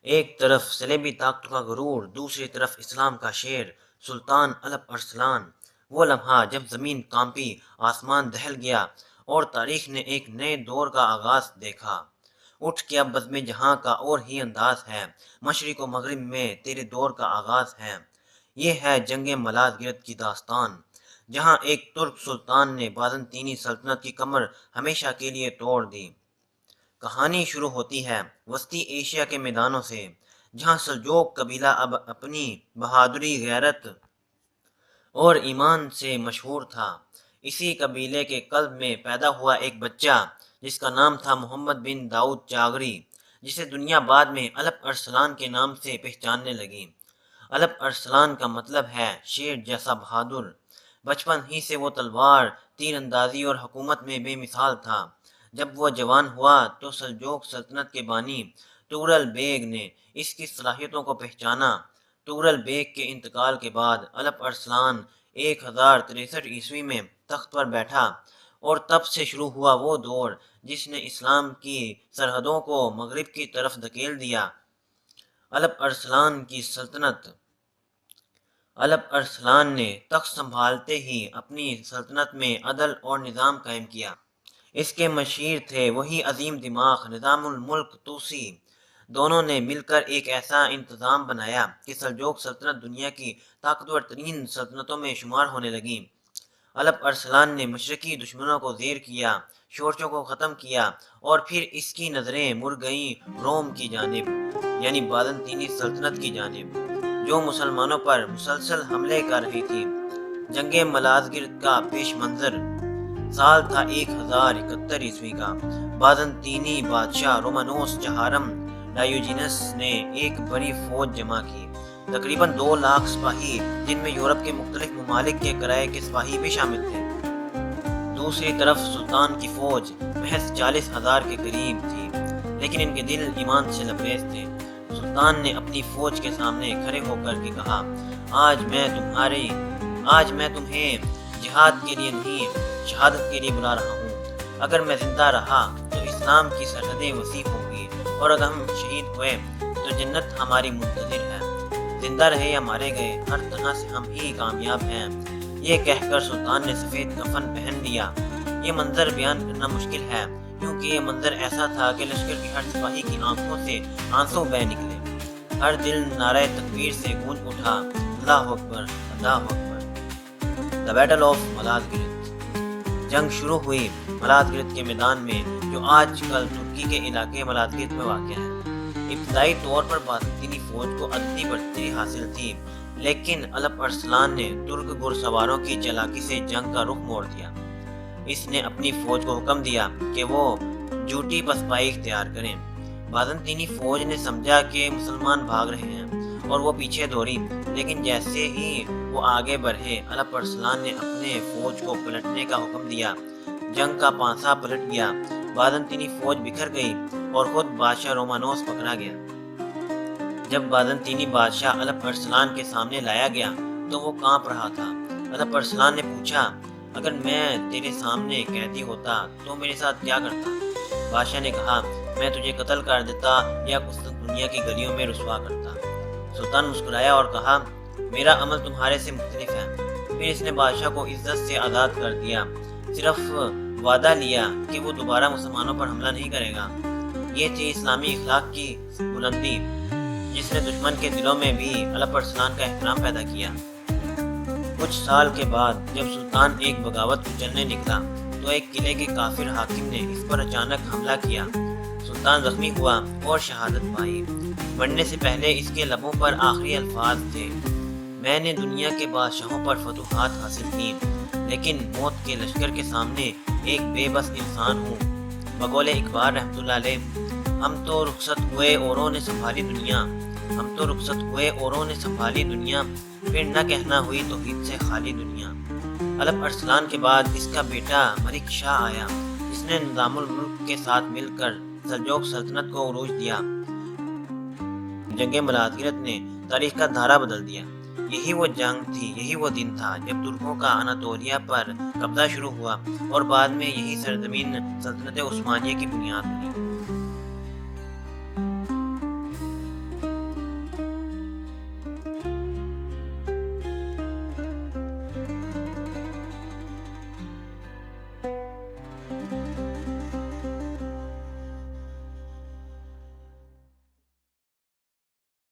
ایک طرف صلیبی طاقتوں کا غرور، دوسری طرف اسلام کا شیر سلطان الپ ارسلان۔ وہ لمحہ جب زمین کانپی، آسمان دہل گیا اور تاریخ نے ایک نئے دور کا آغاز دیکھا۔ اٹھ کے اب بزم جہاں کا اور ہی انداز ہے، مشرق و مغرب میں تیرے دور کا آغاز ہے۔ یہ ہے جنگ ملازگرد کی داستان، جہاں ایک ترک سلطان نے بازنطینی سلطنت کی کمر ہمیشہ کے لیے توڑ دی۔ کہانی شروع ہوتی ہے وسطی ایشیا کے میدانوں سے، جہاں سلجوق قبیلہ اب اپنی بہادری، غیرت اور ایمان سے مشہور تھا۔ اسی قبیلے کے قلب میں پیدا ہوا ایک بچہ جس کا نام تھا محمد بن داؤد جاغری، جسے دنیا بعد میں الپ ارسلان کے نام سے پہچاننے لگی۔ الپ ارسلان کا مطلب ہے شیر جیسا بہادر۔ بچپن ہی سے وہ تلوار، تیر اندازی اور حکومت میں بے مثال تھا۔ جب وہ جوان ہوا تو سلجوق سلطنت کے بانی تغرل بیگ نے اس کی صلاحیتوں کو پہچانا۔ تغرل بیگ کے انتقال کے بعد الپ ارسلان 1063 میں تخت پر بیٹھا، اور تب سے شروع ہوا وہ دور جس نے اسلام کی سرحدوں کو مغرب کی طرف دھکیل دیا۔ الپ ارسلان کی سلطنت۔ الپ ارسلان نے تخت سنبھالتے ہی اپنی سلطنت میں عدل اور نظام قائم کیا۔ اس کے مشیر تھے وہی عظیم دماغ نظام الملک توسی۔ دونوں نے مل کر ایک ایسا انتظام بنایا کہ سلجوق سلطنت دنیا کی طاقتور ترین سلطنتوں میں شمار ہونے لگی۔ الپ ارسلان نے مشرقی دشمنوں کو زیر کیا، شورشوں کو ختم کیا، اور پھر اس کی نظریں مڑ گئیں روم کی جانب، یعنی بازنطینی سلطنت کی جانب، جو مسلمانوں پر مسلسل حملے کر رہی تھی۔ جنگ ملازگرد کا پیش منظر۔ سال تھا 1071 کا۔ بازنطینی بادشاہ رومانوس چہارم ڈایوجینس نے ایک بڑی فوج جمع کی، تقریباً 2 لاکھ سپاہی، جن میں یورپ کے مختلف ممالک کے کرائے کے سپاہی بھی شامل تھے۔ دوسری طرف سلطان کی فوج محض 40,000 کے قریب تھی، لیکن ان کے دل ایمان سے لبریز تھے۔ سلطان نے اپنی فوج کے سامنے کھڑے ہو کر کے کہا، آج میں تمہیں جہاد کے لیے نہیں، شہادت کے لیے بلا رہا ہوں۔ اگر میں زندہ رہا تو اسلام کی سرحدیں وسیع ہوں گی، اور اگر ہم شہید ہوئے تو جنت ہماری منتظر ہے۔ زندہ رہے یا مارے گئے، ہر طرح سے ہم ہی کامیاب ہیں۔ یہ کہہ کر سلطان نے سفید کفن پہن لیا۔ یہ منظر بیان کرنا مشکل ہے، کیونکہ یہ منظر ایسا تھا کہ لشکر کے ہر سپاہی کی آنکھوں سے آنسو بہہ نکلے۔ ہر دل نعرہ تکبیر سے گونج اٹھا، اللہ اکبر، اللہ اکبر۔ دی بیٹل آف ملازگرد۔ جنگ شروع ہوئی ملازگرد کے میدان میں، جو آج کل ترکی کے علاقے ملازگرد میں واقع ہے۔ ابتدائی طور پر بازنطینی فوج کو عددی برتری حاصل تھی، لیکن الپ ارسلان نے ترک گھڑ سواروں کی چالاکی سے جنگ کا رخ موڑ دیا۔ اس نے اپنی فوج کو حکم دیا کہ وہ جھوٹی پسپائی اختیار کریں۔ بازنطینی فوج نے سمجھا کہ مسلمان بھاگ رہے ہیں اور وہ پیچھے دوڑی، لیکن جیسے ہی وہ آگے بڑھے، الپ ارسلان نے اپنے فوج کو پلٹنے کا حکم دیا۔ جنگ کا پانسا پلٹ گیا، بازنطینی فوج بکھر گئی اور خود بادشاہ رومانوس پکڑا گیا۔ جب بازنطینی بادشاہ الپ ارسلان کے سامنے لایا گیا تو وہ کانپ رہا تھا۔ الپ ارسلان نے پوچھا، اگر میں تیرے سامنے قیدی ہوتا تو میرے ساتھ کیا کرتا؟ بادشاہ نے کہا، میں تجھے قتل کر دیتا یا قسطنطنیہ کی گلیوں میں رسوا کرتا۔ سلطان مسکرایا اور کہا، میرا عمل تمہارے سے مختلف ہے۔ پھر اس نے بادشاہ کو عزت سے آزاد کر دیا، صرف وعدہ لیا کہ وہ دوبارہ مسلمانوں پر حملہ نہیں کرے گا۔ یہ تھی اسلامی اخلاق کی بلندی، جس نے دشمن کے دلوں میں بھی الپ ارسلان کا احترام پیدا کیا۔ کچھ سال کے بعد جب سلطان ایک بغاوت چلنے نکلا تو ایک قلعے کے کافر حاکم نے اس پر اچانک حملہ کیا۔ سلطان زخمی ہوا اور شہادت پائی۔ مرنے سے پہلے اس کے لبوں پر آخری الفاظ تھے، میں نے دنیا کے بادشاہوں پر فتوحات حاصل کی، لیکن موت کے لشکر کے سامنے ایک بے بس انسان ہوں۔ بقول اقبال رحمۃ اللہ علیہ، ہم تو رخصت ہوئے اوروں نے سنبھالی دنیا، پھر نہ کہنا ہوئی توحید سے خالی دنیا۔ الپ ارسلان کے بعد اس کا بیٹا ملک شاہ آیا، جس نے نظام الملک کے ساتھ مل کر سلجوق سلطنت کو عروج دیا۔ جنگ ملازگرد نے تاریخ کا دھارا بدل دیا۔ یہی وہ جنگ تھی، یہی وہ دن تھا جب ترکوں کا اناطولیہ پر قبضہ شروع ہوا، اور بعد میں یہی سرزمین سلطنت عثمانیہ کی بنیاد بنی۔